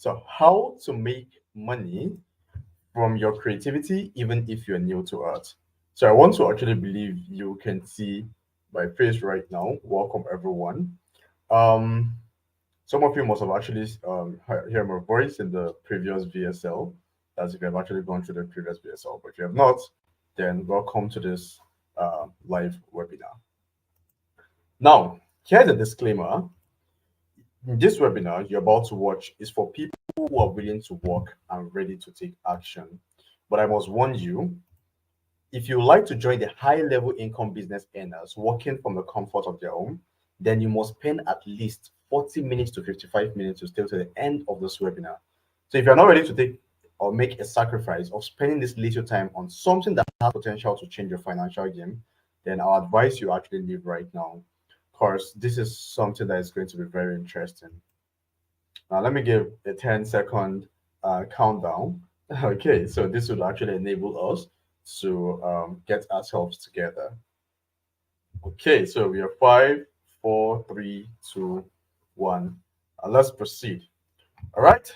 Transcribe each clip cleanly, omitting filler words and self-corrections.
So how to make money from your creativity, even if you're new to art. So I want to actually believe you can see my face right now. Welcome everyone. Um, some of you must have actually heard my voice in the previous VSL, as if you have actually gone through the previous VSL. But if you have not, then welcome to this live webinar. Now, here's a disclaimer. This webinar you're about to watch is for people who are willing to work and ready to take action. But I must warn you, if you like to join the high level income business earners working from the comfort of their home, then you must spend at least 40 minutes to 55 minutes to stay to the end of this webinar. So if you're not ready to take or make a sacrifice of spending this little time on something that has potential to change your financial game, then I'll advise you actually leave right now. Of course, this is something that is going to be very interesting. Now, let me give a 10-second countdown. Okay, so this will actually enable us to get ourselves together. Okay, so we are 5, 4, 3, 2, 1. Let's proceed. All right.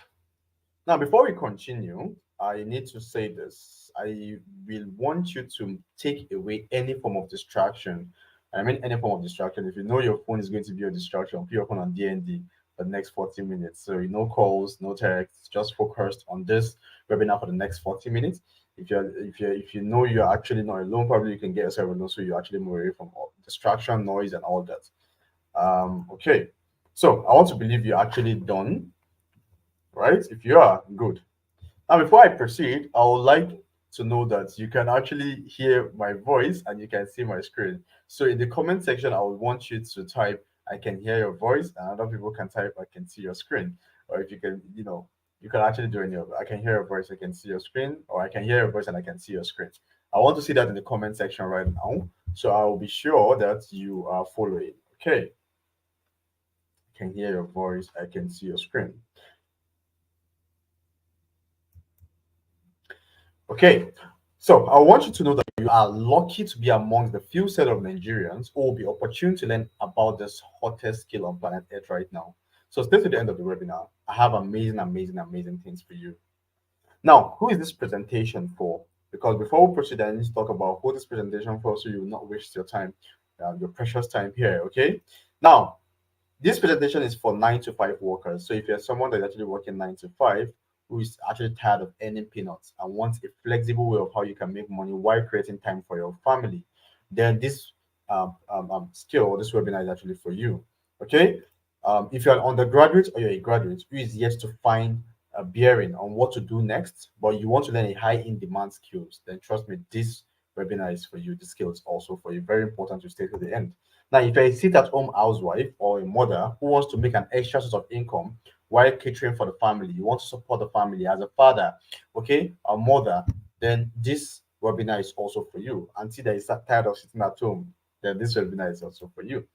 Now, before we continue, I need to say this. I will want you to take away any form of distraction. I mean, any form of distraction. If you know your phone is going to be a distraction, put your phone on DND for the next 40 minutes. So, no calls, no texts, just focused on this webinar for the next 40 minutes. If you know you're actually not alone, probably you can get yourself alone, so you actually move away from all distraction, noise, and all that. Okay. So I want to believe you're actually done, right? If you are, good. Now, before I proceed, I would like to know that you can actually hear my voice and you can see my screen. So in the comment section, I would want you to type, I can hear your voice, and other people can type, I can see your screen. Or if you can, you can actually do any of it. I can hear your voice, I can see your screen, or I can hear your voice and I can see your screen. I want to see that in the comment section right now. So I will be sure that you are following. Okay. I can hear your voice, I can see your screen. Okay, so I want you to know that you are lucky to be amongst the few set of Nigerians who will be opportune to learn about this hottest skill on planet Earth right now. So stay to the end of the webinar. I have amazing, amazing, amazing things for you. Now, who is this presentation for? Because before we proceed, I need to talk about who this presentation for, so you will not waste your time, your precious time here. Okay. Now, this presentation is for 9 to 5 workers. So if you're someone that's actually working 9 to 5, who is actually tired of earning peanuts and wants a flexible way of how you can make money while creating time for your family, then this skill, this webinar is actually for you. Okay. If you're an undergraduate or you're a graduate who is yet to find a bearing on what to do next, but you want to learn a high in demand skills, then trust me, this webinar is for you. This skill is also for you. Very important to stay to the end. Now, if you're a sit-at-home housewife or a mother who wants to make an extra source of income while catering for the family, you want to support the family as a father, okay, a mother, then this webinar is also for you. Until that is tired of sitting at home, then this webinar is also for you.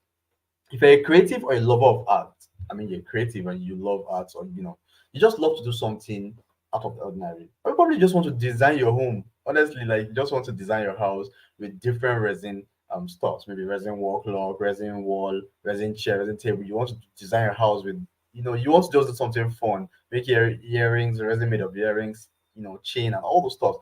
If you're a creative or a lover of art, I mean, you're creative and you love art, or you just love to do something out of the ordinary, or you probably just want to design your home. Honestly, like you just want to design your house with different resin stuffs, maybe resin wall clock, resin wall, resin chair, resin table. You want to design your house with, you want to just do something fun, make earrings, resin made of earrings, chain and all those stuff.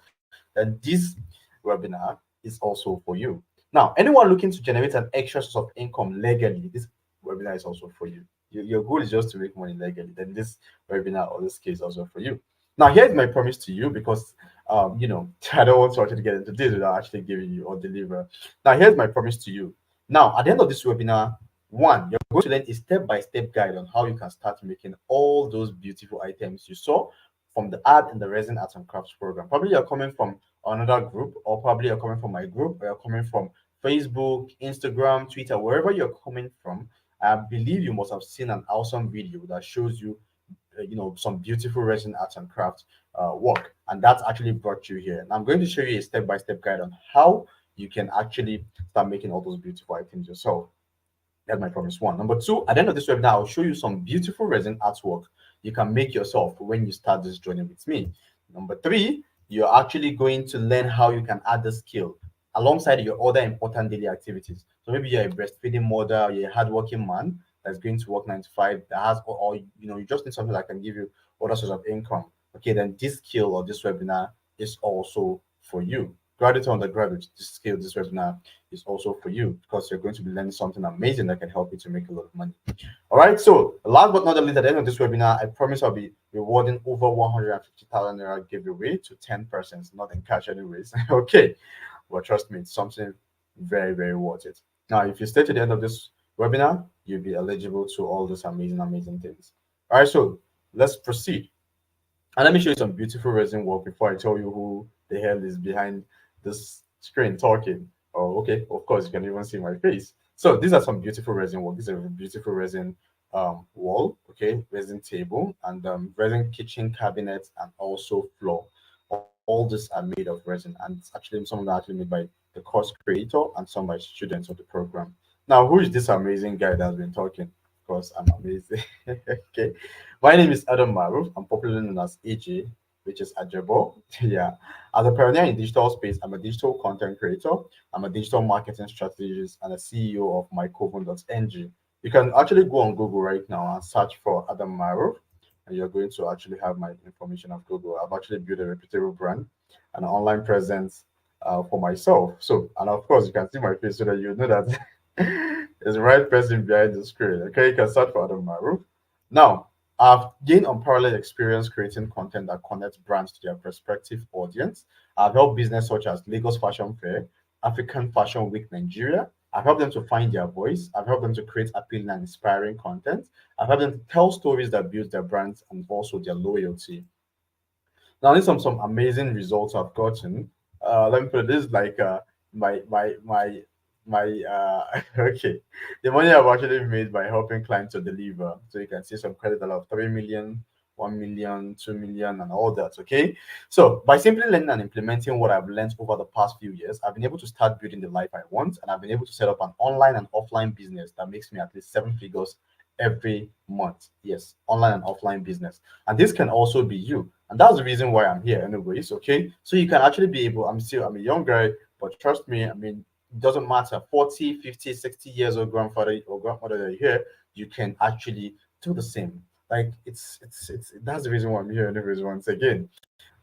Then this webinar is also for you. Now, anyone looking to generate an extra source of income legally, this webinar is also for you. Your goal is just to make money legally, then this webinar or this case is also for you. Now, here's my promise to you, because I don't want to actually get into this without actually giving you or deliver. Now, here's my promise to you. Now, at the end of this webinar, one, you're going to learn a step-by-step guide on how you can start making all those beautiful items you saw from the art and the resin arts and crafts program. Probably you're coming from another group, or probably you're coming from my group, or you're coming from Facebook, Instagram, Twitter, wherever you're coming from. I believe you must have seen an awesome video that shows you, some beautiful resin arts and crafts work, and that's actually brought you here. And I'm going to show you a step-by-step guide on how you can actually start making all those beautiful items yourself. That's my promise one. Number two, at the end of this webinar, I'll show you some beautiful resin artwork you can make yourself when you start this journey with me. Number three, you're actually going to learn how you can add the skill alongside your other important daily activities. So maybe you're a breastfeeding mother, or you're a hardworking man, that's going to work 9 to 5 that has, or you just need something that can give you other source of income, okay, then this skill or this webinar is also for you. Graduate or undergraduate, this skill, this webinar is also for you because you're going to be learning something amazing that can help you to make a lot of money. All right. So last but not the least, at the end of this webinar, I promise I'll be rewarding over 150,000 naira giveaway to 10 persons, not in cash anyways. Okay. But trust me, it's something very, very worth it. Now, if you stay to the end of this webinar, you'll be eligible to all these amazing, amazing things. All right. So let's proceed. And let me show you some beautiful resin work before I tell you who the hell is behind this screen talking. Oh, okay. Of course, you can even see my face. So these are some beautiful resin work. These are beautiful resin wall, okay, resin table, and resin kitchen cabinets, and also floor. All these are made of resin, and it's actually some of them are actually made by the course creator and some by students of the program. Now, who is this amazing guy that's been talking? Of course, I'm amazing. Okay. My name is Adam Maruf. I'm popularly known as AJ, which is Ajabo. Yeah. As a pioneer in digital space, I'm a digital content creator. I'm a digital marketing strategist and a CEO of mycoven.ng. You can actually go on Google right now and search for Adam Maruf, and you're going to actually have my information of Google. I've actually built a reputable brand and an online presence for myself. So, and of course, you can see my face so that you know that there's the right person behind the screen. Okay, you can search for Adam Maruf. Now, I've gained unparalleled experience creating content that connects brands to their prospective audience. I've helped business such as Lagos Fashion Fair, African Fashion Week Nigeria. I've helped them to find their voice. I've helped them to create appealing and inspiring content. I've helped them to tell stories that build their brands and also their loyalty. Now, these are some amazing results I've gotten. Let me put it this like my okay, the money I've actually made by helping clients to deliver. So you can see some credit of 3 million, 1 million, 2 million, and all that. Okay, so by simply learning and implementing what I've learned over the past few years, I've been able to start building the life I want, and I've been able to set up an online and offline business that makes me at least 7 figures every month. Yes, online and offline business. And this can also be you. And that's the reason why I'm here, anyways. Okay. So you can actually be able, I'm a young guy, but trust me, I mean, it doesn't matter 40, 50, 60 years old grandfather or grandmother that you're here, you can actually do the same. Like it's that's the reason why I'm here, anyways, once again.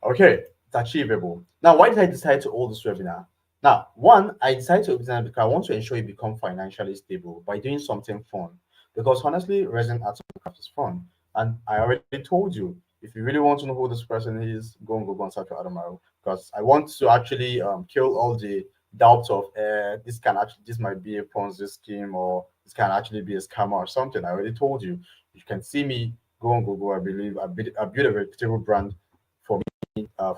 Okay, it's achievable. Now, why did I decide to hold this webinar? Now, one, I decided to webinar because I want to ensure you become financially stable by doing something fun. Because honestly, resident arts and craft is fun. And I already told you, if you really want to know who this person is, go and Google and search for Adamaru. Because I want to actually kill all the doubts of this might be a Ponzi scheme or this can actually be a scammer or something. I already told you. You can see me, go on Google. I believe I built a reputable brand for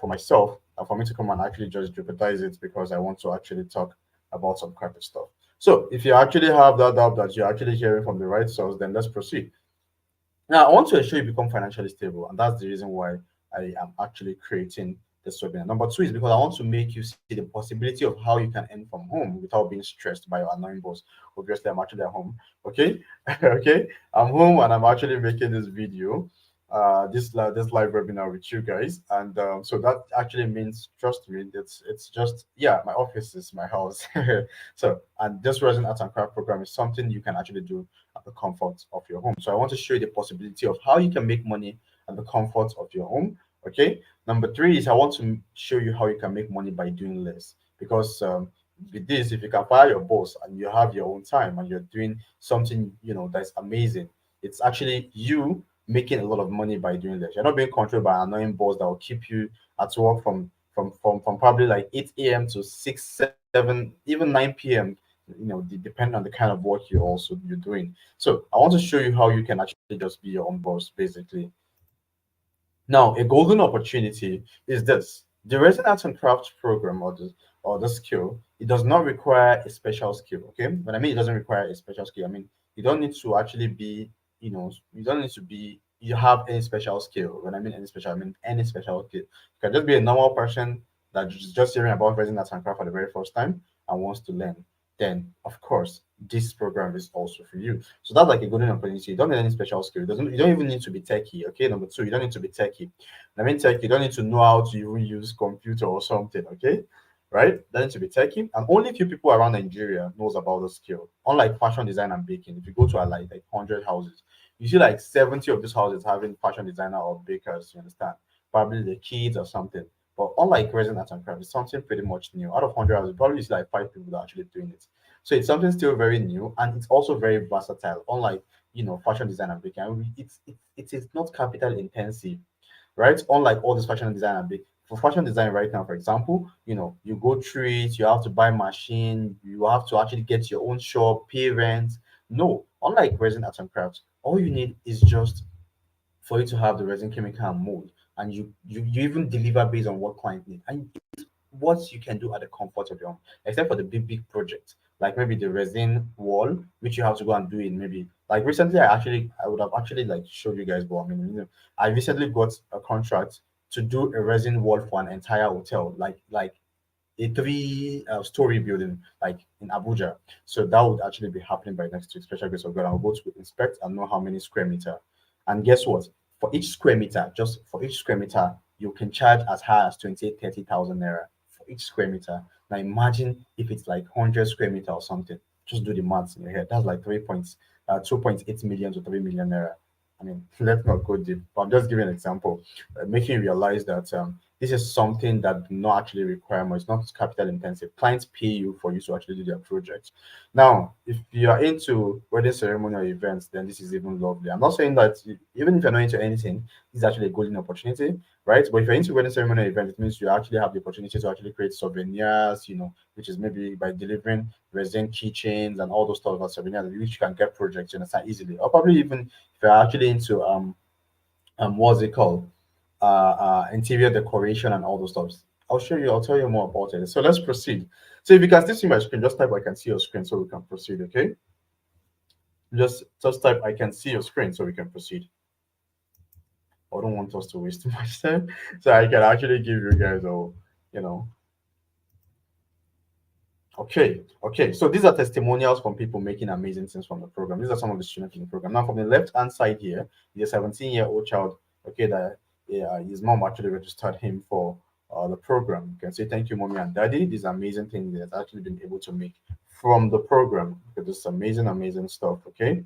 myself and for me to come and actually just jeopardize it because I want to actually talk about some crappy stuff. So if you actually have that doubt that you're actually hearing from the right source, then let's proceed. Now, I want to ensure you become financially stable, and that's the reason why I am actually creating this webinar. Number two is because I want to make you see the possibility of how you can earn from home without being stressed by your annoying boss. Obviously, I'm actually at home. Okay, okay, I'm home and I'm actually making this video, this live webinar with you guys, and so that actually means, trust me, it's just yeah, my office is my house. So, and this resin art and craft program is something you can actually do at the comfort of your home. So I want to show you the possibility of how you can make money at the comfort of your home. Okay. Number three is I want to show you how you can make money by doing less. Because with this, if you can fire your boss and you have your own time and you're doing something, that's amazing, it's actually you making a lot of money by doing less. You're not being controlled by an annoying boss that will keep you at work from probably like 8 a.m. to 6, 7, even 9 p.m. Depending on the kind of work you're doing. So I want to show you how you can actually just be your own boss, basically. Now, a golden opportunity is this. The Resin Arts and Crafts program or the skill, it does not require a special skill. Okay. When I mean it doesn't require a special skill, I mean you don't need to actually be, you don't need to be you have any special skill. When I mean any special, I mean any special skill. You can just be a normal person that is just hearing about Resin Arts and Craft for the very first time and wants to learn. Then of course this program is also for you. So that's like a golden opportunity. You don't need any special skill. You don't even need to be techie. Okay. Number two, you don't need to be techie. I mean tech, you don't need to know how to even use computer or something. Okay. right? That needs to be techie, and only few people around Nigeria knows about the skill. Unlike fashion design and baking, if you go to a like 100 houses, you see like 70 of these houses having fashion designer or bakers. You understand? Probably the kids or something. But unlike resin art and craft, it's something pretty much new. Out of 100 houses, probably it's like 5 people that are actually doing it. So it's something still very new, and it's also very versatile. Unlike fashion design and baking, and it is not capital intensive, right? Unlike all this fashion design and big for fashion design right now, for example, you go through it, you have to buy machine, you have to actually get your own shop, pay rent. No, unlike resin art and crafts, all you need is just for you to have the resin chemical and mold, and you even deliver based on what client need, and what you can do at the comfort of your home, except for the big projects, like maybe the resin wall, which you have to go and do it. Maybe like recently, I would have actually like showed you guys, but I mean, I recently got a contract to do a resin wall for an entire hotel, like a three-story building, like in Abuja. So that would actually be happening by next week. Special grace of God, I'll go to inspect and know how many square meter. And guess what? For each square meter, just for each square meter, you can charge as high as 30,000 naira for each square meter. Now imagine if it's like 100 square meter or something. Just do the maths in your head. That's like 2.8 million to 3 million naira. I mean, let's not go deep, but I'm just giving an example, making you realize that this is something that do not actually require much. It's not capital intensive. Clients pay you for you to actually do their project. Now, if you are into wedding ceremonial events, then this is even lovely. I'm not saying that even if you're not into anything, this is actually a golden opportunity, right? But if you're into wedding ceremonial events, it means you actually have the opportunity to actually create souvenirs, which is maybe by delivering resin keychains and all those stuff about souvenirs, which you can get projects, you understand, easily. Or probably even if you're actually into what's it called? Interior decoration and all those stuff. I'll show you, I'll tell you more about it. So let's proceed. So if you can still see my screen, just type I can see your screen so we can proceed, okay? Just type I can see your screen so we can proceed. I don't want us to waste too much time. So I can actually give you guys all, you know. Okay. So these are testimonials from people making amazing things from the program. These are some of the students in the program. Now, from the left hand side here, the 17-year-old child, okay, that his mom actually registered him for the program. You can say thank you, mommy and daddy. These amazing things that actually been able to make from the program. Look at this amazing stuff. Okay,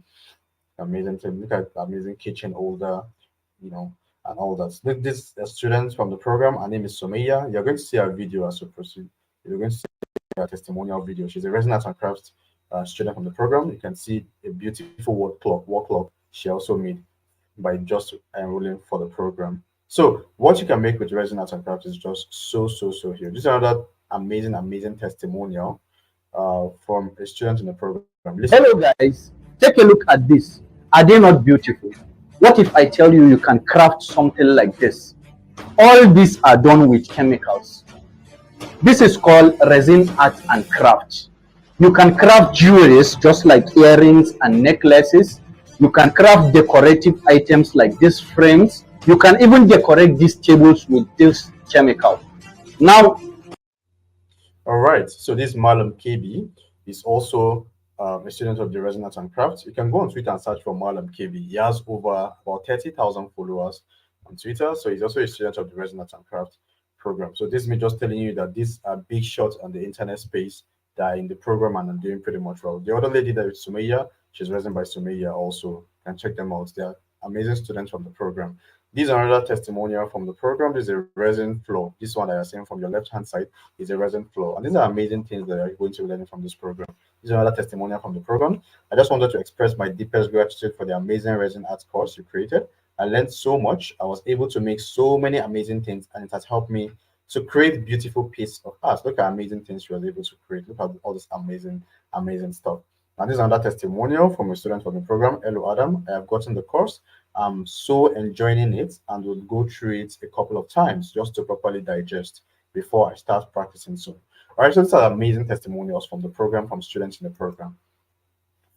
amazing thing. Look at the amazing kitchen holder, and all that. Look, this student from the program. Her name is Someya. You're going to see a video as we proceed. You're going to see a testimonial video. She's a resin art and crafts student from the program. You can see a beautiful wall clock she also made by just enrolling for the program. So what you can make with resin art and crafts is just so huge. This is another amazing testimonial from a student in the program. Listen. Hello guys, take a look at this. Are they not beautiful? What if I tell you you can craft something like this? All these are done with chemicals. This is called resin art and craft. You can craft jewelries just like earrings and necklaces. You can craft decorative items like these frames. You can even decorate these tables with this chemical. Now, All right. So this Malam KB is also a student of the Resin Art and Crafts. You can go on Twitter and search for Malam KB. He has over about 30,000 followers on Twitter. So he's also a student of the Resin Art and Crafts program. So this is me just telling you that these are big shots on the internet space that are in the program and are doing pretty much well. The other lady that is Sumaya, she's Resin by Sumaya also. You can check them out. They're amazing students from the program. These are another testimonial from the program. This is a resin floor. This one that you're seeing from your left hand side is a resin floor. And these are amazing things that you're going to learn from this program. These are another testimonial from the program. I just wanted to express my deepest gratitude for the amazing resin arts course you created. I learned so much. I was able to make so many amazing things, and it has helped me to create beautiful piece of art. Look at amazing things you were able to create. Look at all this amazing stuff. And this is another testimonial from a student from the program. Hello, Adam. I have gotten the course. I'm so enjoying it and will go through it a couple of times just to properly digest before I start practicing soon. All right, so these are amazing testimonials from the program, from students in the program.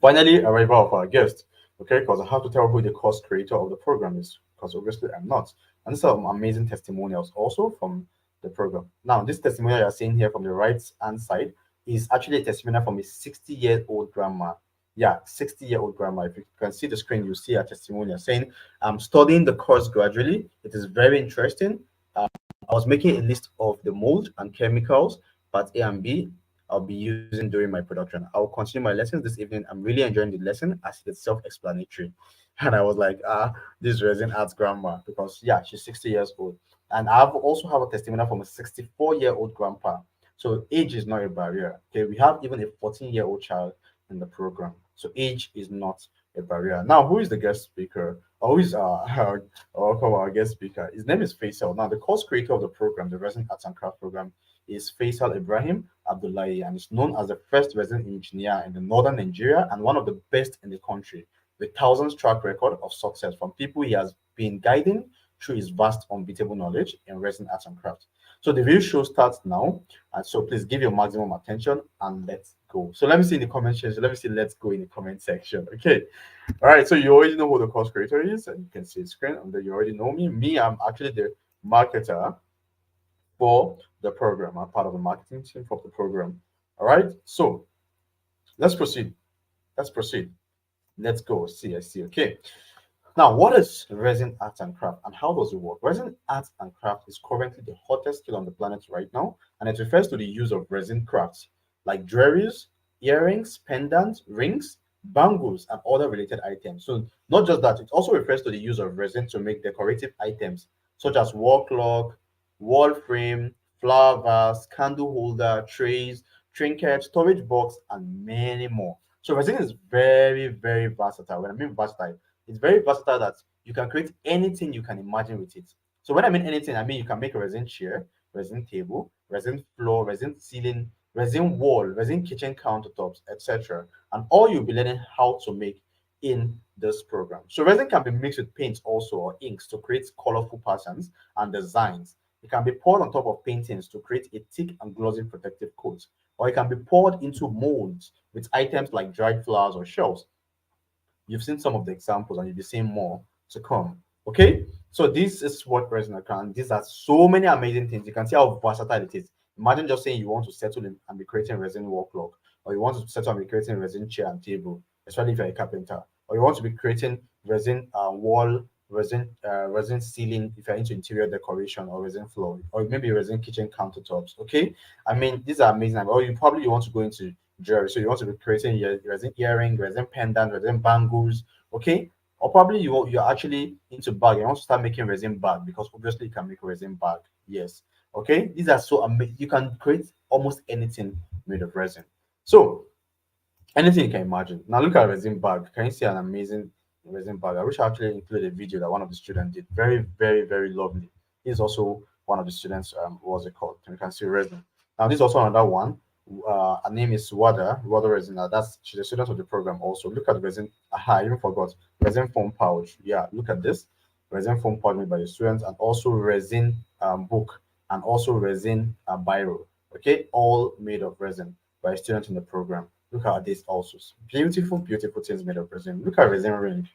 Finally, arrival of our guest, okay, because I have to tell who the course creator of the program is, because obviously I'm not. And these are amazing testimonials also from the program. Now, this testimonial you're seeing here from the right hand side is actually a testimonial from a 60-year-old grandma. Yeah, 60-year-old grandma. If you can see the screen, you see a testimonial saying, I'm studying the course gradually. It is very interesting. I was making a list of the mold and chemicals part A and B I'll be using during my production. I'll continue my lessons this evening. I'm really enjoying the lesson as it's self-explanatory. And I was like, this resin arts grandma, because yeah, she's 60 years old. And I've also have a testimonial from a 64-year-old grandpa. So age is not a barrier. Okay, we have even a 14-year-old child in the program. So age is not a barrier. Now, who is the guest speaker? Or who is our guest speaker? His name is Faisal. Now, the course creator of the program, the Resin Arts and Craft program, is Faisal Ibrahim Abdullahi, and is known as the first resin engineer in the northern Nigeria and one of the best in the country, with thousands track record of success from people he has been guiding through his vast, unbeatable knowledge in resin arts and crafts. So the real show starts now, and so please give your maximum attention and let's go. So let me see in the comment section. Let me see. Let's go in the comment section. Okay. All right. So you already know who the course creator is, and you can see the screen, and then you already know me. Me, I'm actually the marketer for the program. I'm part of the marketing team for the program. All right. So let's proceed. Let's proceed. Let's go. See, I see. Okay. Now, what is resin art and craft and how does it work? Resin art and craft is currently the hottest skill on the planet right now, and it refers to the use of resin crafts like jewelries, earrings, pendants, rings, bangles, and other related items. So, not just that, it also refers to the use of resin to make decorative items such as wall clock, wall frame, flower vase, candle holder, trays, trinkets, storage box, and many more. So, resin is very, very versatile. When I mean versatile, it's very versatile that you can create anything you can imagine with it. So when I mean anything, I mean you can make a resin chair, resin table, resin floor, resin ceiling, resin wall, resin kitchen countertops, etc. And all you'll be learning how to make in this program. So resin can be mixed with paints also or inks to create colorful patterns and designs. It can be poured on top of paintings to create a thick and glossy protective coat, or it can be poured into molds with items like dried flowers or shells. You've seen some of the examples and you'll be seeing more to come. Okay, so this is what resin can. These are so many amazing things. You can see how versatile it is. Imagine just saying you want to settle in and be creating resin wall clock, or you want to settle and be creating resin chair and table, especially if you're a carpenter, or you want to be creating resin wall, resin ceiling if you're into interior decoration, or resin floor, or maybe resin kitchen countertops. Okay, I mean these are amazing. Or you probably want to go into jewelry. So you want to be creating your resin earring, resin pendant, resin bangles, okay? Or probably you're actually into bag. You want to start making resin bag because obviously you can make resin bag. Yes. Okay. These are so amazing. You can create almost anything made of resin. So anything you can imagine. Now look at resin bag. Can you see an amazing resin bag? I wish I actually included a video that one of the students did. Very, very, very lovely. He's also one of the students. What's it called? You can see resin. Now this is also another one. Her name is Wada Resin. That's she's a student of the program also. Look at the resin. Aha, I even forgot. Resin foam pouch. Yeah, look at this. Resin foam pouch made by the students, and also resin book, and also resin biro. Okay, all made of resin by students in the program. Look at this also. Beautiful, beautiful things made of resin. Look at resin ring.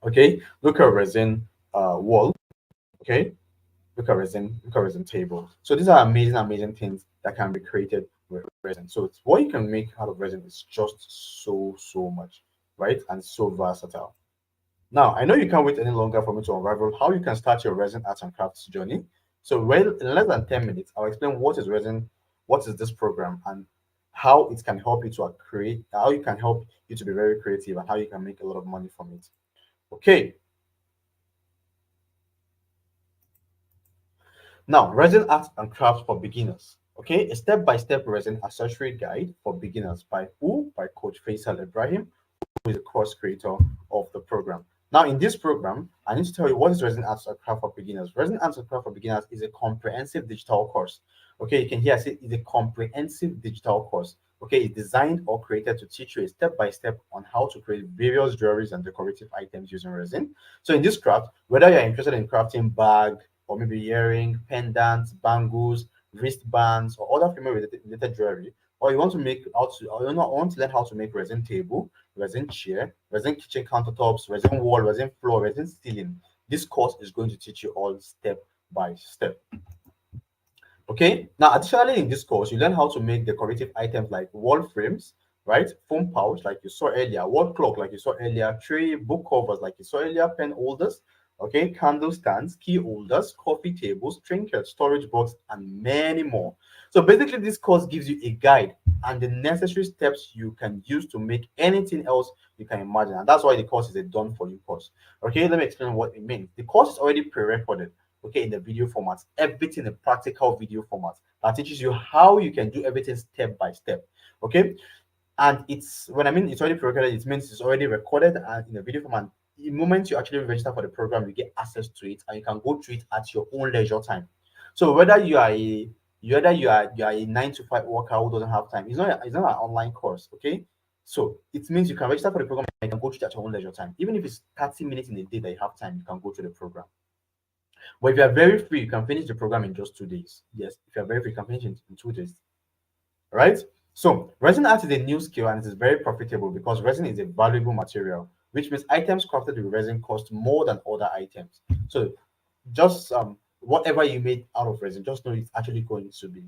Okay, look at resin wall. Okay, look at resin table. So these are amazing, amazing things that can be created with resin. So it's, what you can make out of resin is just so much, right? And so versatile. Now, I know you can't wait any longer for me to unravel how you can start your resin arts and crafts journey. So, well, in less than 10 minutes, I'll explain what is resin, what is this program, and how it can help you to create, how you can help you to be very creative, and how you can make a lot of money from it. Okay, now resin art and crafts for beginners. Okay, a step-by-step resin accessory guide for beginners by who? By Coach Faisal Ibrahim, who is the course creator of the program. Now, in this program, I need to tell you what is Resin Arts and Craft for Beginners. Resin Arts and Craft for Beginners is a comprehensive digital course. Okay, you can hear I say it's a comprehensive digital course. Okay, it's designed or created to teach you a step by step on how to create various jewelries and decorative items using resin. So, in this craft, whether you're interested in crafting bag or maybe earring, pendants, bangles, wristbands, or other female related jewelry, or you want to make how to, or you want to learn how to make resin table, resin chair, resin kitchen countertops, resin wall, resin floor, resin ceiling. This course is going to teach you all step by step. Okay. Now, additionally, in this course, you learn how to make decorative items like wall frames, right? Foam pouch, like you saw earlier, wall clock, like you saw earlier, tray, book covers, like you saw earlier, pen holders, okay, candle stands, key holders, coffee tables, trinkets, storage box, and many more. So basically, this course gives you a guide and the necessary steps you can use to make anything else you can imagine. And that's why the course is a done for you course. Okay, let me explain what it means. The course is already pre-recorded, okay, in the video format, everything in practical video format that teaches you how you can do everything step by step. Okay, and it's when I mean it's already pre-recorded, it means it's already recorded and in a video format. The moment you actually register for the program, you get access to it and you can go through it at your own leisure time. So whether you are a 9 to 5 worker who doesn't have time, it's not an online course, okay? So it means you can register for the program and you can go through it at your own leisure time. Even if it's 30 minutes in a day that you have time, you can go through the program. But if you are very free, you can finish the program in just 2 days. Yes, if you are very free, you can finish in 2 days. Right? So resin art is a new skill and it is very profitable because resin is a valuable material, which means items crafted with resin cost more than other items. So just whatever you made out of resin, just know it's actually going to be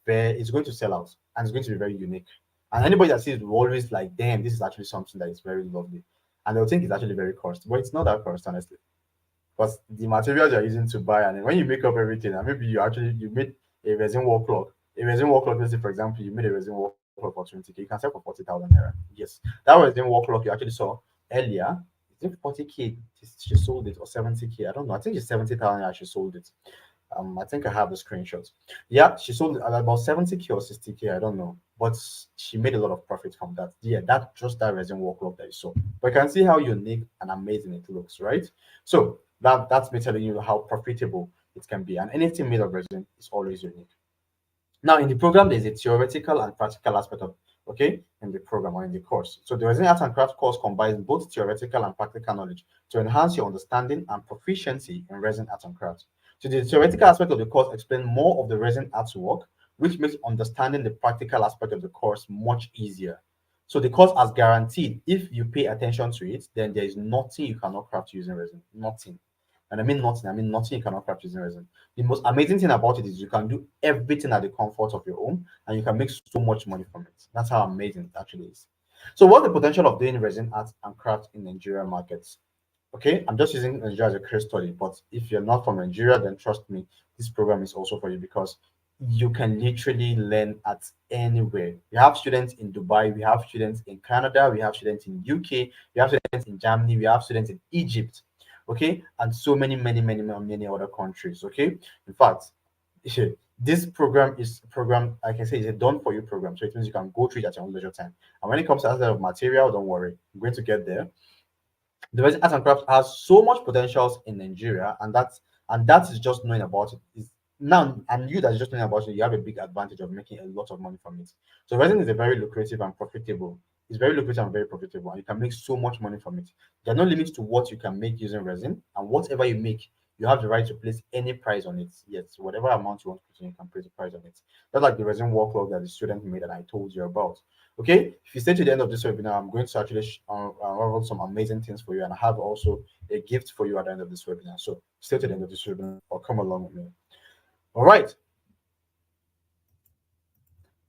it's going to sell out and it's going to be very unique. And anybody that sees it will always like, damn, this is actually something that is very lovely. And they'll think it's actually very cost, but it's not that cost, honestly. Because the materials you're using to buy, and then when you make up everything, and maybe you made a resin wall clock. A resin wall clock, let's say for example, you made a resin wall clock for 20K, you can sell for 40,000 naira. Yes. That resin wall clock you actually saw earlier, is it 40K she sold it or 70K? I don't know. I think it's 70,000 naira she sold it. I think I have the screenshots. Yeah, she sold it at about 70K or 60K, I don't know. But she made a lot of profit from that. Yeah, that just that resin wall clock that you saw. But you can see how unique and amazing it looks, right? So that's me telling you how profitable it can be. And anything made of resin is always unique. Now, in the program, there's a theoretical and practical aspect of in the program or in the course. So the resin art and craft course combines both theoretical and practical knowledge to enhance your understanding and proficiency in resin art and craft. So the theoretical aspect of the course explains more of the resin art's work, which makes understanding the practical aspect of the course much easier. So the course has guaranteed if you pay attention to it, then there is nothing you cannot craft using resin. Nothing. And I mean nothing you cannot craft using resin. The most amazing thing about it is you can do everything at the comfort of your home and you can make so much money from it. That's how amazing it actually is. So what's the potential of doing resin art and craft in Nigerian markets? Okay, I'm just using Nigeria as a case study, but if you're not from Nigeria, then trust me, this program is also for you because you can literally learn at anywhere. We have students in Dubai, we have students in Canada, we have students in UK, we have students in Germany, we have students in Egypt, okay, and so many other countries. Okay, in fact, this program is a program, like I say, is a done for you program, so it means you can go through it at your own leisure time. And when it comes to aspect of material, don't worry, I'm going to get there. The Virgin Arts and Crafts has so much potentials in Nigeria, and that is just knowing about it. Is now, and you that is just knowing about it, you have a big advantage of making a lot of money from it. So resin is a very lucrative and profitable. It's very lucrative and very profitable, and you can make so much money from it. There are no limits to what you can make using resin, and whatever you make, you have the right to place any price on it. Yes, whatever amount you want to put in, you can place a price on it. That's like the resin wall clock that the student made that I told you about. Okay, if you stay to the end of this webinar, I'm going to actually unravel some amazing things for you, and I have also a gift for you at the end of this webinar. So stay to the end of this webinar or come along with me. All right.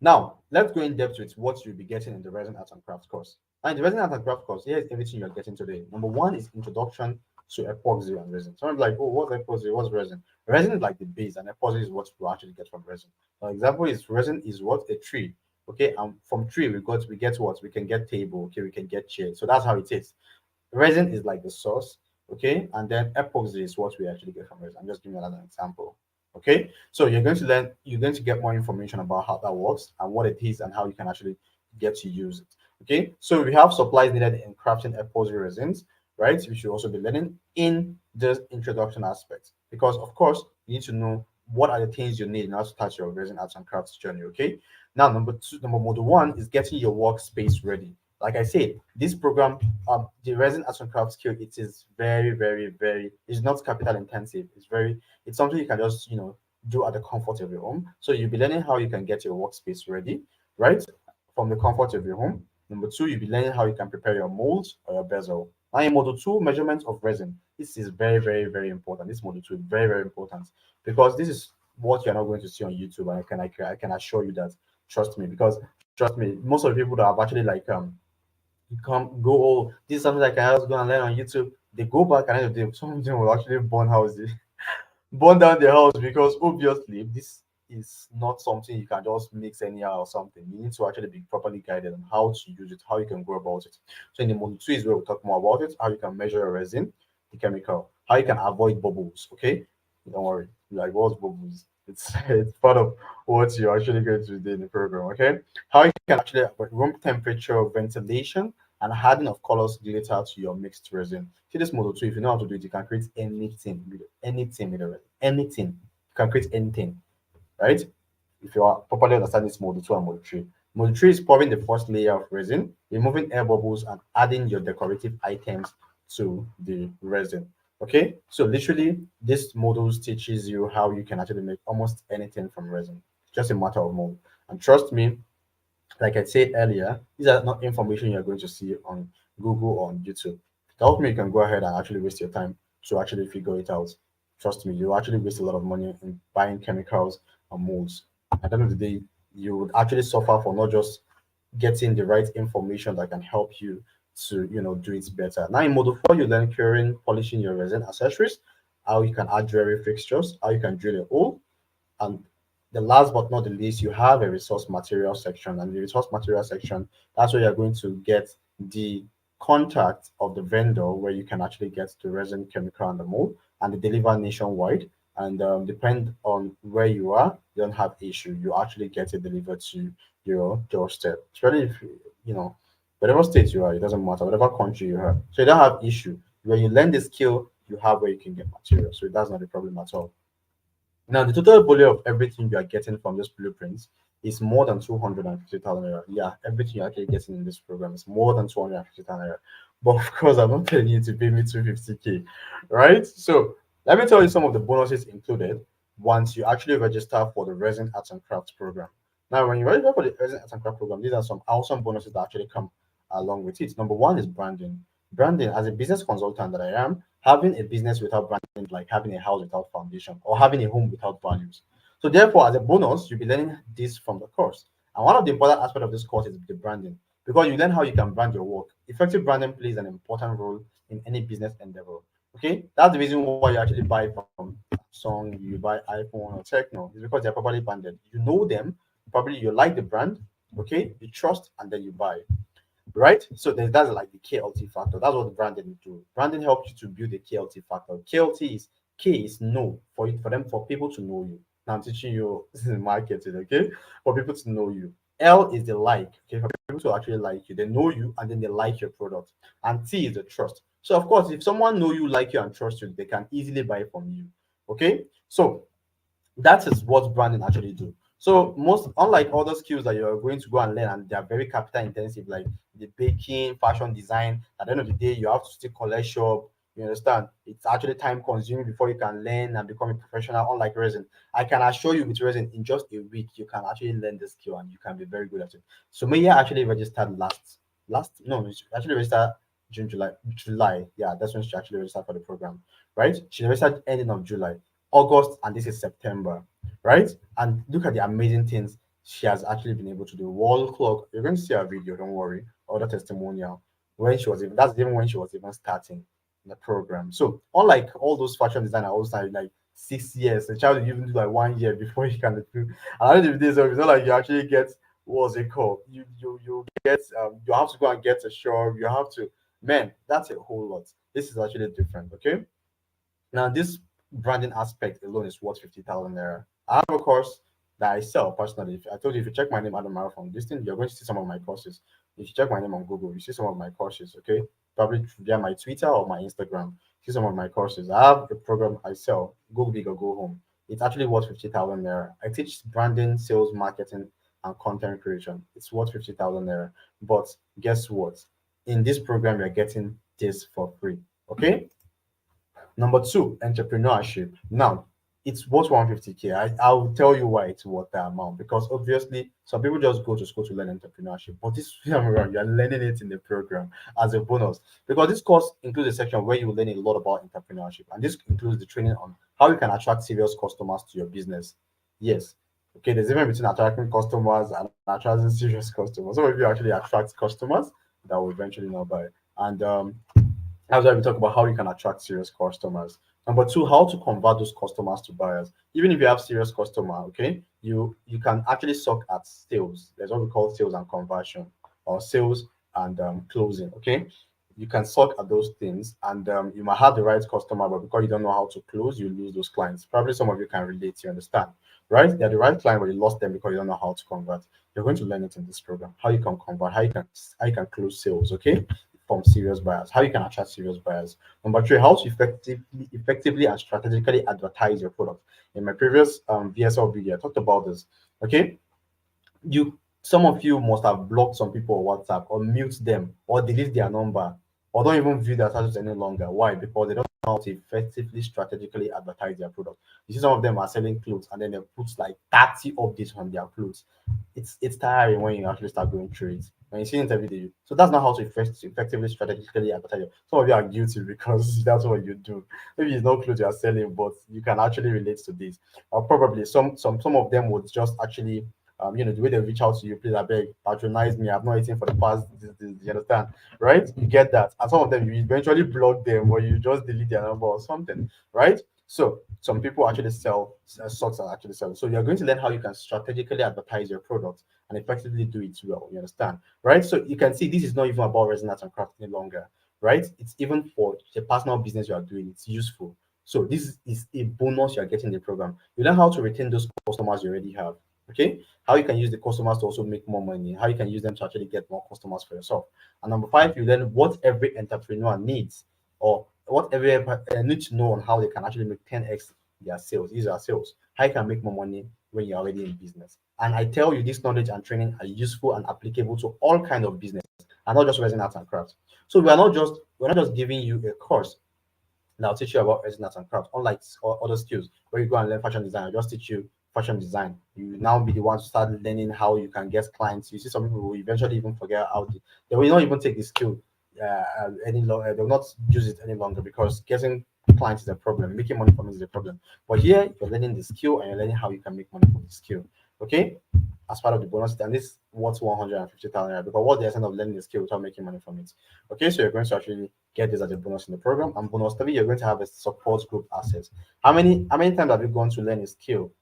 Now let's go in depth with what you'll be getting in the resin art and craft course. And the resin art and craft course, here's everything you're getting today. Number one is introduction to epoxy and resin. Someone like, oh, what's epoxy? What's resin? Resin is like the base, and epoxy is what you actually get from resin. For example, is resin is what a tree. Okay, and from tree we get what we can get table. Okay, we can get chair. So that's how it is. Resin is like the source, okay, and then epoxy is what we actually get from resin. I'm just giving you another example. Okay, so you're going to get more information about how that works and what it is and how you can actually get to use it. Okay, so we have supplies needed in crafting epoxy resins, right? We should also be learning in this introduction aspect because, of course, you need to know what are the things you need in order to start your resin arts and crafts journey. Okay, now model one is getting your workspace ready. Like I said, this program, the resin arts and crafts skill, it is very, it's not capital intensive. It's something you can just, do at the comfort of your home. So you'll be learning how you can get your workspace ready, right? From the comfort of your home. Number two, you'll be learning how you can prepare your molds or your bezel. Now in model two, measurement of resin. This is very important. This model two is very important because this is what you're not going to see on YouTube. And I can assure you that, trust me, because trust me, most of the people that have actually like come go, oh, this is something that I can just go and learn on YouTube. They go back and some of them will actually burn houses, burn down their house, because obviously this is not something you can just mix anyhow or something. You need to actually be properly guided on how to use it, how you can go about it. So in the module 2 is where we'll talk more about it, how you can measure your resin, the chemical, how you can avoid bubbles. Okay, don't worry. Like, what's bubbles? It's part of what you're actually going to do in the program. Okay, how you can actually avoid room temperature, ventilation, and hardening of colors glitter to your mixed resin. See this model too. If you know how to do it, you can create anything with a resin. Anything. You can create anything, right? If you are properly understanding this model 2 and model 3. Model 3 is pouring the first layer of resin, removing air bubbles, and adding your decorative items to the resin. Okay, so literally, this module teaches you how you can actually make almost anything from resin. Just a matter of mold. And trust me, like I said earlier, these are not information you're going to see on Google or on YouTube. Help me, you can go ahead and actually waste your time to actually figure it out. Trust me, you actually waste a lot of money in buying chemicals and molds. At the end of the day, you would actually suffer for not just getting the right information that can help you to do it better. Now in module 4, you learn curing, polishing your resin accessories, how you can add jewelry fixtures, how you can drill a hole, and the last but not the least, you have a resource material section. And the resource material section, that's where you're going to get the contact of the vendor where you can actually get the resin, chemical, and the mold, and they deliver nationwide. And depend on where you are, you don't have issue. You actually get it delivered to your doorstep. Especially if whatever state you are, it doesn't matter, whatever country you are. So you don't have issue. When you learn the skill, you have where you can get material. So that's not a problem at all. Now, the total value of everything you are getting from this blueprints is more than 250,000 naira. Yeah, everything you're actually getting in this program is more than 250,000 naira. But of course, I'm not telling you to pay me 250K, right? So, let me tell you some of the bonuses included once you actually register for the Resin Arts and Crafts program. Now, when you register for the Resin Arts and Crafts program, these are some awesome bonuses that actually come along with it. Number one is branding. Branding, as a business consultant that I am, having a business without branding is like having a house without foundation or having a home without values. So therefore, as a bonus, you'll be learning this from the course. And one of the important aspects of this course is the branding, because you learn how you can brand your work. Effective branding plays an important role in any business endeavor. Okay, that's the reason why you actually buy from Samsung, you buy iPhone or Techno, is because they're properly branded. You know them, probably you like the brand, okay, you trust, and then you buy, right? So that's like the KLT factor. That's what branding do. Branding helps you to build the KLT factor. KLT is K is know, for them, for people to know you. Now I'm teaching you marketing, okay? For people to know you. L is the like, okay, for people to actually like you. They know you and then they like your product. And T is the trust. So of course, if someone know you, like you, and trust you, they can easily buy from you. Okay, so that is what branding actually do. So most, unlike other skills that you're going to go and learn and they are very capital intensive, like the baking, fashion design, at the end of the day you have to still collect shop. You understand? It's actually time consuming before you can learn and become a professional. Unlike resin, I can assure you with resin, in just a week you can actually learn the skill and you can be very good at it. So Maya actually registered last no, she actually registered July. Yeah, that's when she actually registered for the program, right? She registered ending of July, August, and this is September, right? And look at the amazing things she has actually been able to do. Wall clock, you're going to see a video, don't worry, or the testimonial. When she was even, that's even when she was even starting the program. So unlike all those fashion designer, also like 6 years, the child will even do like 1 year before he can do. And at the end of the day, so it's not like you actually get, what's it called? You get you have to go and get a shop, you have to, man, that's a whole lot. This is actually different, okay? Now, this branding aspect alone is worth 50,000 naira. I have a course that I sell personally. I told you, if you check my name, Adam Marathon, this thing, you're going to see some of my courses. If you check my name on Google, you see some of my courses, okay? Probably via my Twitter or my Instagram. See some of my courses. I have a program I sell, Go Big or Go Home. It's actually worth 50,000 naira. I teach branding, sales, marketing, and content creation. It's worth 50,000 naira. But guess what? In this program, you're getting this for free, okay? Number two, entrepreneurship. Now, it's worth 150K. I'll tell you why it's worth that amount, because obviously some people just go to school to learn entrepreneurship, but this time around you're learning it in the program as a bonus, because this course includes a section where you will learn a lot about entrepreneurship, and this includes the training on how you can attract serious customers to your business. Yes, okay, there's a difference between attracting customers and attracting serious customers. Some of you actually attract customers that will eventually not buy, and That's why we talk about how you can attract serious customers. Number two, how to convert those customers to buyers. Even if you have serious customer, okay, you can actually suck at sales. There's what we call sales and conversion, or sales and closing. Okay, you can suck at those things, and you might have the right customer, but because you don't know how to close, you lose those clients. Probably some of you can relate. You understand, right? They're the right client, but you lost them because you don't know how to convert. You're going to learn it in this program. How you can convert, how you can close sales. Okay, from serious buyers, how you can attract serious buyers. Number three, how to effectively and strategically advertise your product. In my previous VSL video, I talked about this. Okay, some of you must have blocked some people on WhatsApp or mute them or delete their number or don't even view their status any longer. Why? Because they don't know how to effectively strategically advertise their product. You see, some of them are selling clothes and then they put like 30 updates on their clothes. It's tiring when you actually start going through it. When you see it every day. So that's not how to effectively strategically advertise. Some of you are guilty because that's what you do. Maybe it's not clothes you are selling, but you can actually relate to this. Or probably some of them would just actually the way they reach out to you, please, I beg, patronize me. I've not eaten for the past, you understand, right? You get that. And some of them, you eventually block them or you just delete their number or something, right? So some people actually sell stocks are actually selling. So you're going to learn how you can strategically advertise your product and effectively do it well. You understand, right? So you can see this is not even about resin art and craft any longer, right? It's even for the personal business you are doing. It's useful. So this is a bonus you are getting in the program. You learn how to retain those customers you already have. Okay, how you can use the customers to also make more money, how you can use them to actually get more customers for yourself. And number five, you learn what every entrepreneur needs or what every needs to know on how they can actually make 10x their sales. These are sales. How you can make more money when you're already in business. And I tell you, this knowledge and training are useful and applicable to all kind of business and not just resin arts and crafts. So we're not just giving you a course now I'll teach you about resin art and craft. Unlike other skills where you go and learn fashion design, I just teach you fashion design. You will now be the one to start learning how you can get clients. You see, some people will eventually even forget they will not even take the skill any longer. They will not use it any longer because getting clients is a problem. Making money from it is a problem. But here you're learning the skill and you're learning how you can make money from the skill. Okay, as part of the bonus, and this what's 150,000 because what's the essence of learning the skill without making money from it? Okay, so you're going to actually get this as a bonus in the program. And bonus three, you're going to have a support group access. How many times have you gone to learn a skill?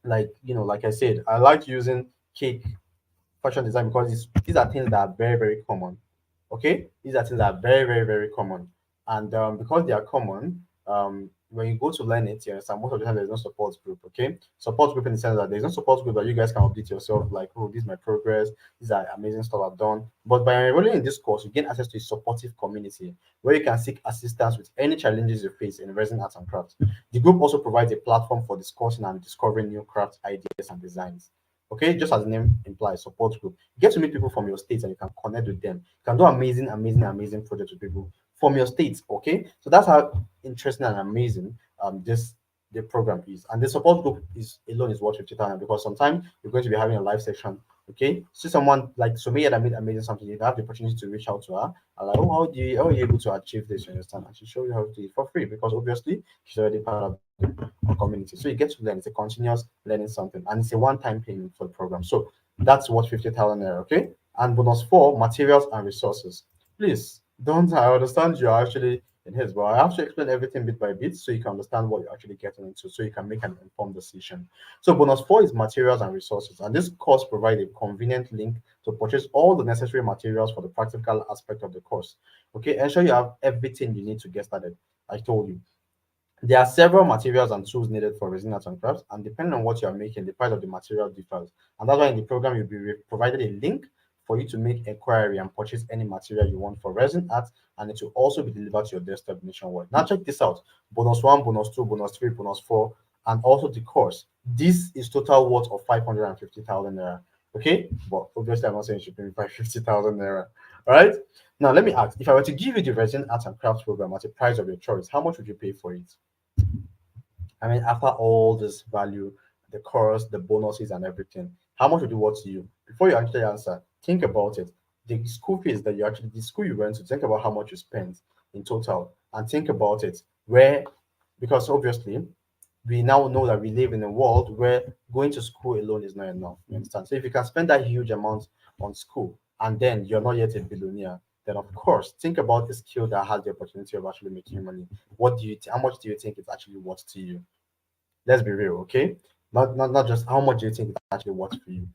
Like like I said, I like using cake fashion design because these are things that are very, very common. Okay, these are things that are very, very, very common, and because they are common, when you go to learn it, you understand most of the time there's no support group. Okay, support group in the sense that there's no support group that you guys can update yourself, like, oh, this is my progress, these are amazing stuff I've done. But by enrolling in this course, you gain access to a supportive community where you can seek assistance with any challenges you face in resin arts and crafts. The group also provides a platform for discussing and discovering new craft ideas and designs. Okay, just as the name implies, support group. You get to meet people from your states and you can connect with them. You can do amazing, amazing, amazing projects with people from your states. Okay, so that's how interesting and amazing this the program is. And the support group is alone is worth 50,000 because sometimes you're going to be having a live section. Okay, see someone like Sumaya that made amazing something, you have the opportunity to reach out to her and like, oh, how are you able to achieve this? You understand? And she show you how to do it for free because obviously she's already part of the community. So you get to learn. It's a continuous learning something, and it's a one-time payment for the program. So that's what 50,000 naira. Okay, and bonus four, materials and resources. Please don't. I understand you're actually in his, but I have to explain everything bit by bit so you can understand what you're actually getting into, so you can make an informed decision. So bonus four is materials and resources, and this course provides a convenient link to purchase all the necessary materials for the practical aspect of the course. Okay, ensure you have everything you need to get started. I told you. There are several materials and tools needed for resin art and crafts, and depending on what you are making, the price of the material differs. And that's why in the program you'll be provided a link for you to make inquiry and purchase any material you want for resin art, and it will also be delivered to your desktop nationwide. Now check this out: bonus one, bonus two, bonus three, bonus four, and also the course. This is total worth of 550,000 naira. Okay, but obviously I'm not saying you should pay me 550,000 naira. All right. Now let me ask: if I were to give you the resin art and crafts program at a price of your choice, how much would you pay for it? I mean, after all this value, the course, the bonuses, and everything, how much would it worth to you? Before you actually answer, think about it. The school fees that the school you went to, think about how much you spent in total, and think about it. Because obviously, we now know that we live in a world where going to school alone is not enough. You understand? So if you can spend that huge amount on school and then you're not yet a billionaire, then of course think about the skill that has the opportunity of actually making money. What do you how much do you think it's actually worth to you? Let's be real, okay? Not just how much do you think it's actually worth for you.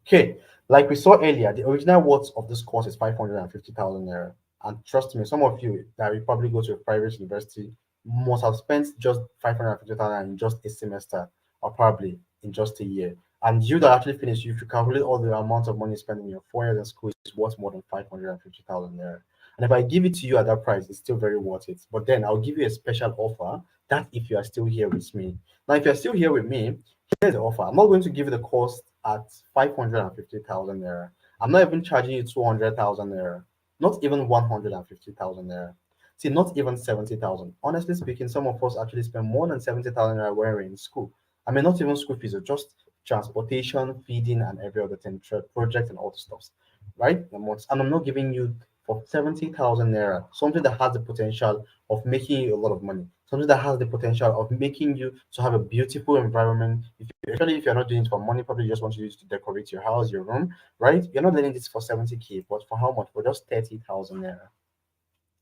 Okay, like we saw earlier, the original worth of this course is 550,000 naira. And trust me, some of you that will probably go to a private university must have spent just 550,000 in just a semester, or probably in just a year. And you that actually finished, if you calculate all the amount of money spent in your 4 years in school, it's worth more than 550,000 naira. And if I give it to you at that price, it's still very worth it. But then I'll give you a special offer that if you are still here with me. Now, if you're still here with me, here's the offer. I'm not going to give you the cost at 550,000 naira. I'm not even charging you 200,000 naira, not even 150,000 naira. See, not even 70,000. Honestly speaking, some of us actually spend more than 70,000 naira when we're in school. I mean, not even school fees, or just transportation, feeding, and every other thing, project, and all the stuffs, right? And I'm not giving you for 70,000 naira something that has the potential of making you a lot of money, something that has the potential of making you to have a beautiful environment. Especially if you're not doing it for money, probably you just want to use it to decorate your house, your room, right? You're not letting this for 70K, but for how much? For just 30,000 naira.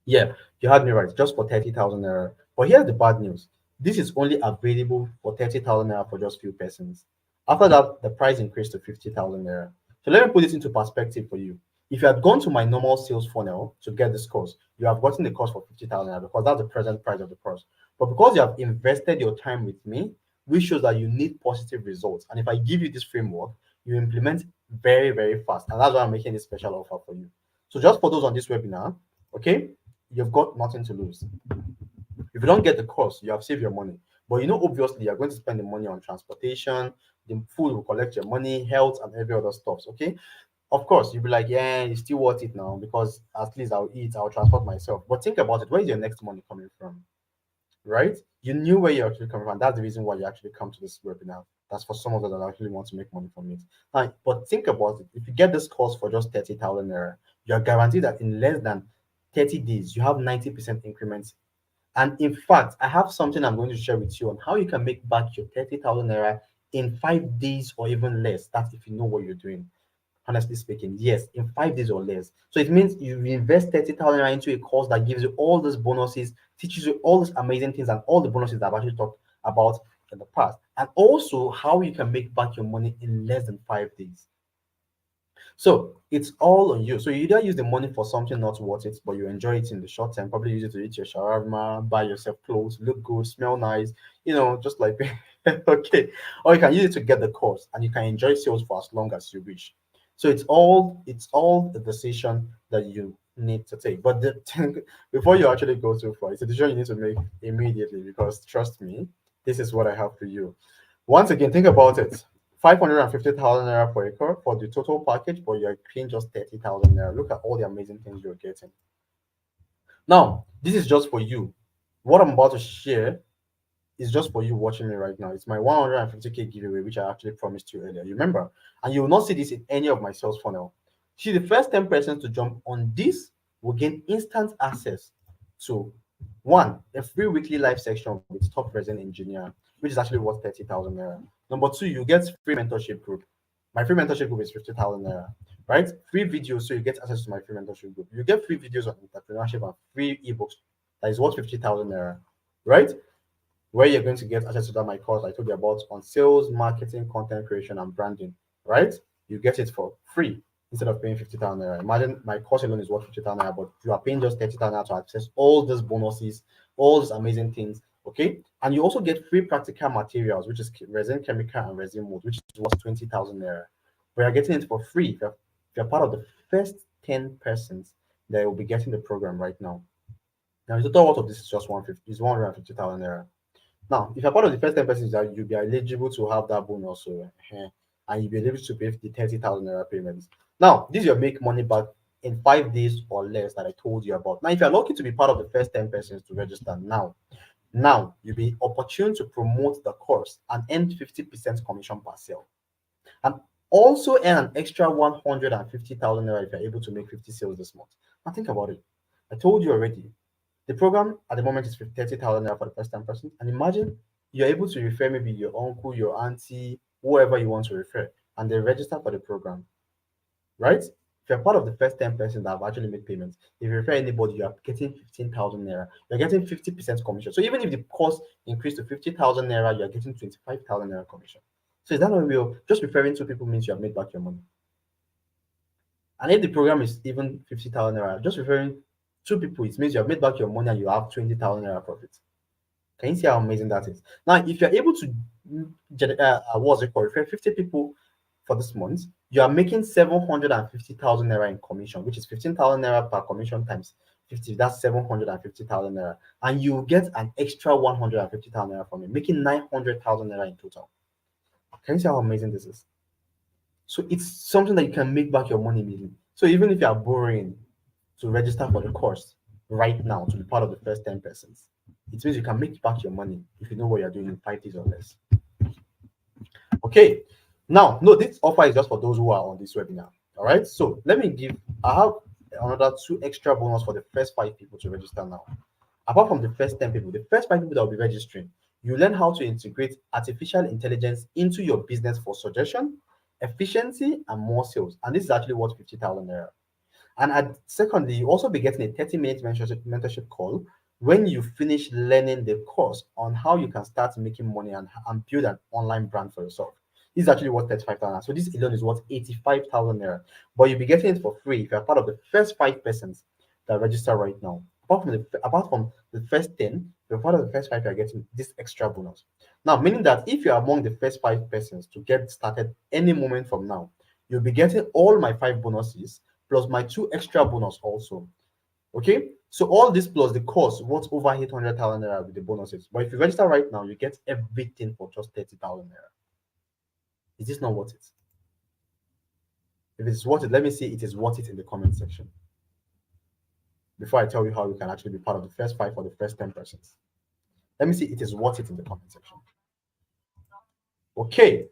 Yeah, you had me right, just for 30,000 naira. But here's the bad news. This is only available for 30,000 naira for just few persons. After that, the price increased to 50,000 naira. So let me put this into perspective for you. If you had gone to my normal sales funnel to get this course, you have gotten the course for 50,000 naira because that's the present price of the course. But because you have invested your time with me, which shows that you need positive results. And if I give you this framework, you implement very, very fast. And that's why I'm making this special offer for you. So just for those on this webinar, okay, you've got nothing to lose. If you don't get the course, you have saved your money. But you know, obviously, you're going to spend the money on transportation, the food will collect your money, health, and every other stuff. Okay. Of course, you'll be like, yeah, it's still worth it now because at least I'll eat, I'll transport myself. But think about it, where is your next money coming from? Right? You knew where you're actually coming from. That's the reason why you actually come to this webinar. That's for some of us that actually want to make money from it. But think about it. If you get this course for just 30,000 naira, you're guaranteed that in less than 30 days, you have 90% increments. And in fact, I have something I'm going to share with you on how you can make back your 30,000 naira in 5 days or even less. That's if you know what you're doing. Honestly speaking, yes, in 5 days or less. So it means you invest 30,000 naira into a course that gives you all these bonuses, teaches you all these amazing things, and all the bonuses that I've actually talked about in the past. And also how you can make back your money in less than 5 days. So it's all on you. So you either use the money for something not worth it, but you enjoy it in the short term. Probably use it to eat your shawarma, buy yourself clothes, look good, smell nice, just like okay. Or you can use it to get the course and you can enjoy sales for as long as you wish. So it's all the decision that you need to take. But the thing, before you actually go too far, it's a decision you need to make immediately because trust me, this is what I have for you. Once again, think about it. 550,000 naira for a car for the total package, but you're paying just 30,000 naira. Look at all the amazing things you're getting. Now, this is just for you. What I'm about to share is just for you watching me right now. It's my 150K giveaway, which I actually promised you earlier. You remember? And you will not see this in any of my sales funnel. See, the first 10 persons to jump on this will gain instant access to one, a free weekly live section with top present engineer, which is actually worth 30,000 naira. Number two, you get free mentorship group. My free mentorship group is 50,000 naira, right? Free videos, so you get access to my free mentorship group. You get free videos on entrepreneurship and free ebooks that is worth 50,000 naira, right? Where you're going to get access to that my course I told you about on sales, marketing, content creation, and branding, right? You get it for free instead of paying 50,000 naira. Imagine my course alone is worth 50,000 naira, but you are paying just 30,000 naira to access all these bonuses, all these amazing things, okay? And you also get free practical materials, which is resin chemical and resin mold, which is worth 20,000 naira. We are getting it for free if you're part of the first 10 persons that will be getting the program right now. Now, the total worth of this is just 150, is 150,000 naira. Now, if you're part of the first 10 persons, that you'll be eligible to have that bonus, so, and you'll be able to pay the 30,000 naira payments. Now, this will make money back in 5 days or less that I told you about. Now, if you're lucky to be part of the first 10 persons to register now you'll be opportune to promote the course and earn 50% commission per sale. And also earn an extra 150,000 naira if you're able to make 50 sales this month. Now, think about it. I told you already, the program at the moment is 30,000 naira for the first time person. And imagine you're able to refer maybe your uncle, your auntie, whoever you want to refer, and they register for the program, right? If you're part of the first 10% that have actually made payments, if you refer anybody, you are getting 15,000 naira. You're getting 50% commission. So even if the cost increased to 50,000 naira, you're getting 25,000 naira commission. So is that not real? Just referring to people means you have made back your money. And if the program is even 50,000 naira, just referring two people, it means you have made back your money and you have 20,000 naira profit. Can you see how amazing that is? Now, if you're able to what's it called? Refer 50 people for this month, you are making 750,000 naira in commission, which is 15,000 naira per commission times 50. That's 750,000 naira, and you get an extra 150,000 naira from it, making 900,000 naira in total. Can you see how amazing this is? So it's something that you can make back your money immediately. So even if you are borrowing to register for the course right now to be part of the first 10%, it means you can make back your money if you know what you're doing in 5 days or less. Okay, now no, this offer is just for those who are on this webinar. All right, so I have another 2 extra bonus for the first 5 people to register now. Apart from the first 10 people, the first 5 people that will be registering, you learn how to integrate artificial intelligence into your business for suggestion, efficiency, and more sales. And this is actually worth 50,000 naira. And secondly, you also be getting a 30-minute mentorship call when you finish learning the course on how you can start making money and build an online brand for yourself. This is actually worth 35,000. So this alone is worth 85,000 naira. But you'll be getting it for free if you're part of the first 5 persons that register right now. Apart from the first 10, if you're part of the first 5, you're getting this extra bonus. Now, meaning that if you're among the first 5 persons to get started any moment from now, you'll be getting all my 5 bonuses plus my 2 extra bonus also. Okay, so all this plus the course worth over 800,000 naira with the bonuses. But if you register right now, you get everything for just 30,000 naira. Is this not worth it? If it's worth it, let me see it is worth it in the comment section before I tell you how you can actually be part of the first 5 or the first 10 persons. Let me see it is worth it in the comment section. Okay,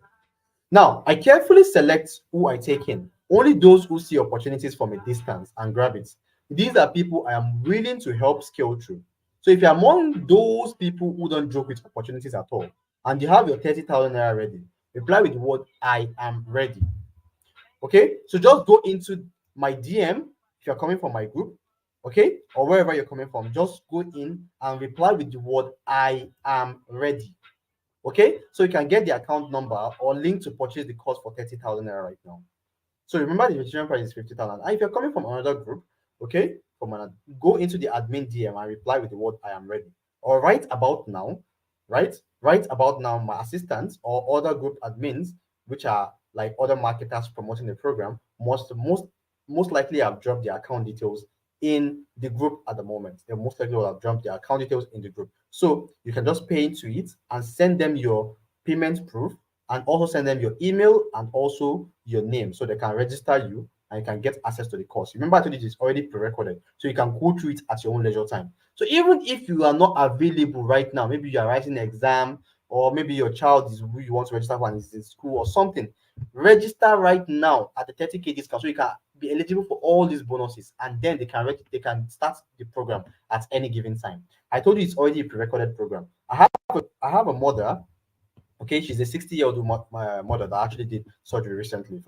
now I carefully select who I take in. Only those who see opportunities from a distance and grab it. These are people I am willing to help scale through. So if you're among those people who don't joke with opportunities at all, and you have your 30,000 naira ready, reply with the word "I am ready." Okay, so just go into my DM if you're coming from my group, okay, or wherever you're coming from. Just go in and reply with the word "I am ready." Okay, so you can get the account number or link to purchase the course for 30,000 naira right now. So remember, the registration price is 50,000. And if you're coming from another group, okay, go into the admin DM and reply with the word "I am ready." Or right about now, right about now, my assistants or other group admins, which are like other marketers promoting the program, most likely have dropped their account details in the group at the moment. They most likely will have dropped their account details in the group. So you can just pay into it and send them your payment proof, and also send them your email and also your name so they can register you and you can get access to the course. Remember, I told you it's already pre-recorded, so you can go through it at your own leisure time. So even if you are not available right now, maybe you are writing an exam, or maybe your child is who you want to register for and is in school or something, register right now at the 30K discount so you can be eligible for all these bonuses, and then they can start the program at any given time. I told you it's already a pre-recorded program. I have a mother. Okay, she's a 60-year-old mother that actually did surgery recently.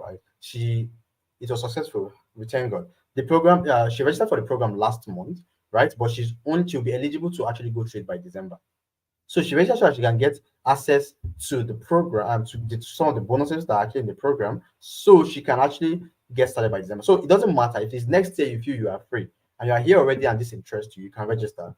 It was successful. We thank God. The program, she registered for the program last month, right? But she'll be eligible to actually go through it by December. So she registered so that she can get access to the program, some of the bonuses that are actually in the program, so she can actually get started by December. So it doesn't matter if it's next year you feel you are free and you are here already and this interests you, you can register.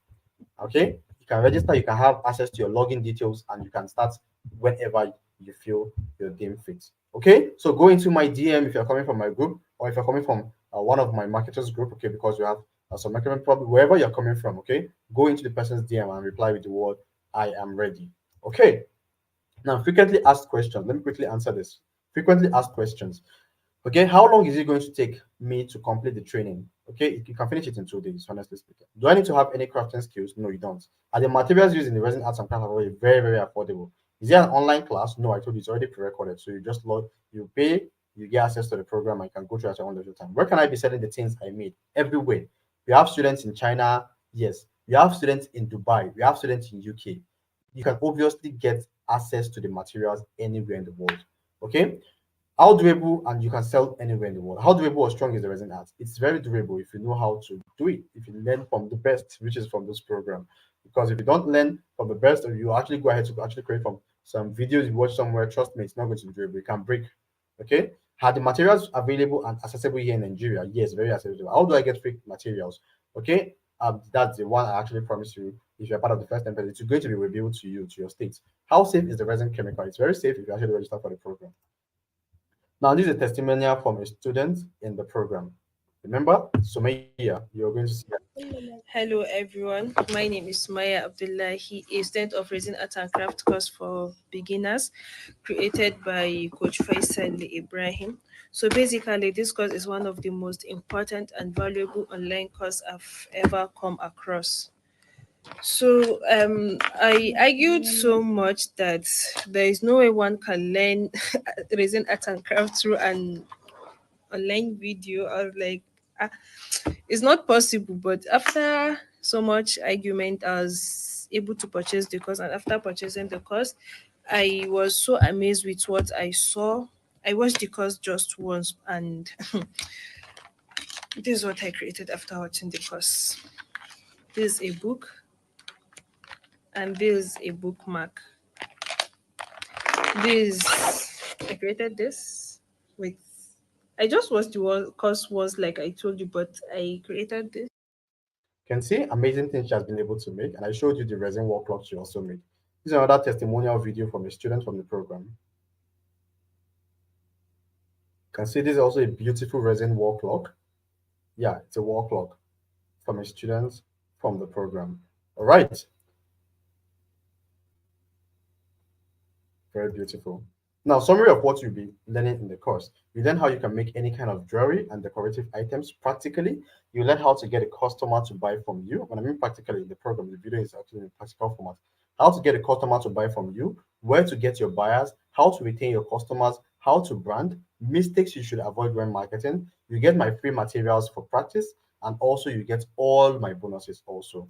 Okay, you can register, you can have access to your login details, and you can start whenever you feel you're deemed fit. Okay, so go into my DM if you're coming from my group, or if you're coming from one of my marketers group, okay, because you have some marketing problem, wherever you're coming from, okay, go into the person's DM and reply with the word "I am ready." Okay, now frequently asked questions. Let me quickly answer this. Frequently asked questions. Okay, how long is it going to take me to complete the training? Okay, you can finish it in 2 days, honestly speaking. Do I need to have any crafting skills? No, you don't. Are the materials used in the resin arts and crafts are very, very affordable? Is there an online class? No, I told you it's already pre-recorded. So you just log, you pay, you get access to the program, and you can go through at your own leisure time. Where can I be selling the things I made? Everywhere. We have students in China, yes. We have students in Dubai. We have students in UK. You can obviously get access to the materials anywhere in the world. Okay. How durable, and you can sell anywhere in the world. How durable or strong is the resin art? It's very durable if you know how to do it, if you learn from the best, which is from this program. Because if you don't learn from the best, or you actually go ahead to actually create from some videos you watch somewhere, trust me, it's not going to be durable. It can break. Okay. Are the materials available and accessible here in Nigeria? Yes, very accessible. How do I get free materials? Okay. That's the one I actually promise you. If you're part of the first 10%, it's going to be revealed to you, to your state. How safe is the resin chemical? It's very safe if you actually register for the program. Now, this is a testimonial from a student in the program. Remember, Sumaya, you're going to see her. Hello everyone, my name is Maya Abdullahi, a student of Resin Art and Craft course for beginners created by Coach Faisal Ibrahim. So basically, this course is one of the most important and valuable online course I've ever come across. So I argued so much that there is no way one can learn Resin Art and Craft through an online video. I was like, ah, it's not possible. But after so much argument, I was able to purchase the course, and after purchasing the course, I was so amazed with what I saw. I watched the course just once, and this is what I created after watching the course. This is a book, and this is a bookmark. This I created this with. I just watched the course once, like I told you, but I created this. You can see amazing things she has been able to make, and I showed you the resin wall clock she also made. This is another testimonial video from a student from the program. You can see this is also a beautiful resin wall clock. Yeah, it's a wall clock from a student from the program. All right, very beautiful. Now, summary of what you'll be learning in the course. You learn how you can make any kind of jewelry and decorative items practically. You learn how to get a customer to buy from you. When I mean practically, the program, the video is actually in practical format. How to get a customer to buy from you, where to get your buyers, how to retain your customers, how to brand, mistakes you should avoid when marketing. You get my free materials for practice, and also you get all my bonuses also,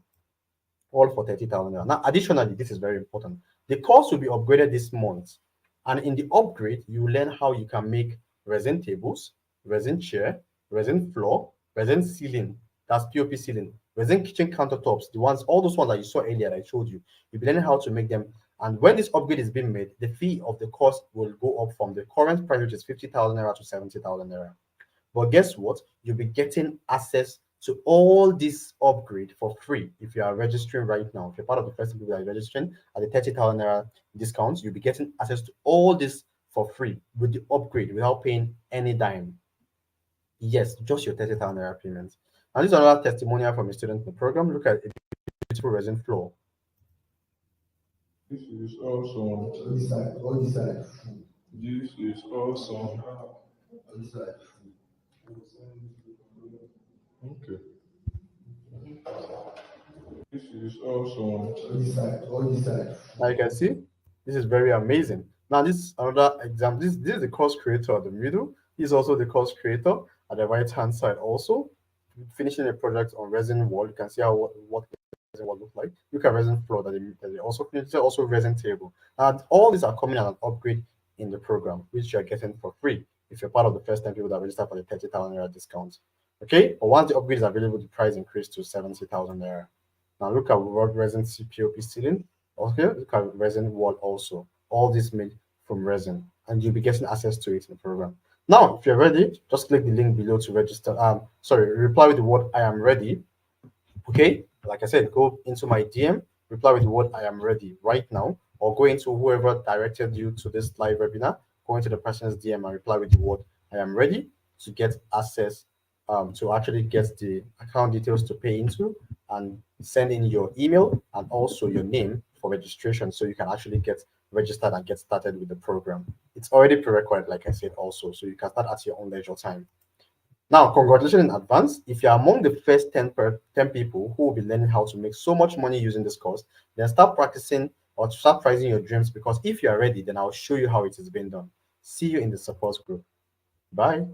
all for 30,000 naira. Now, additionally, this is very important. The course will be upgraded this month. And in the upgrade, you learn how you can make resin tables, resin chair, resin floor, resin ceiling. That's POP ceiling. Resin kitchen countertops, the ones, all those ones that you saw earlier that I showed you. You'll be learning how to make them. And when this upgrade is being made, the fee of the course will go up from the current price, which is 50,000 naira to 70,000 naira. But guess what? You'll be getting access to all this upgrade for free if you are registering right now. If you're part of the first people that are registering at the 30,000 naira discounts, you'll be getting access to all this for free with the upgrade without paying any dime. Yes, just your 30,000 naira payment. And this is another testimonial from a student in the program. Look at a beautiful resin floor. This is awesome. This is awesome. Okay. This is awesome. Now you can see this is very amazing. Now this is another example. This is the course creator at the middle. He's also the course creator at the right hand side also. Finishing a project on resin wall. You can see how what resin wall look like. Look at resin floor that they also finished. Also resin table. And all these are coming as an upgrade in the program, which you're getting for free if you're part of the first 10 people that register for the 30,000 naira discount. Okay, but once the upgrade is available, the price increased to 70,000 naira. Now look at what resin CPOP ceiling. Okay, look at resin wall also. All this made from resin, and you'll be getting access to it in the program. Now, if you're ready, just click the link below to register. Sorry, reply with the word "I am ready." Okay, like I said, go into my DM, reply with the word "I am ready" right now, or go into whoever directed you to this live webinar. Go into the person's DM and reply with the word "I am ready" to get access, to actually get the account details to pay into, and send in your email and also your name for registration, so you can actually get registered and get started with the program. It's already pre-recorded, like I said, also, so you can start at your own leisure time. Now, congratulations in advance. If you're among the first 10 people who will be learning how to make so much money using this course, then start practicing or start pricing your dreams, because if you are ready, then I'll show you how it is being done. See you in the support group. Bye.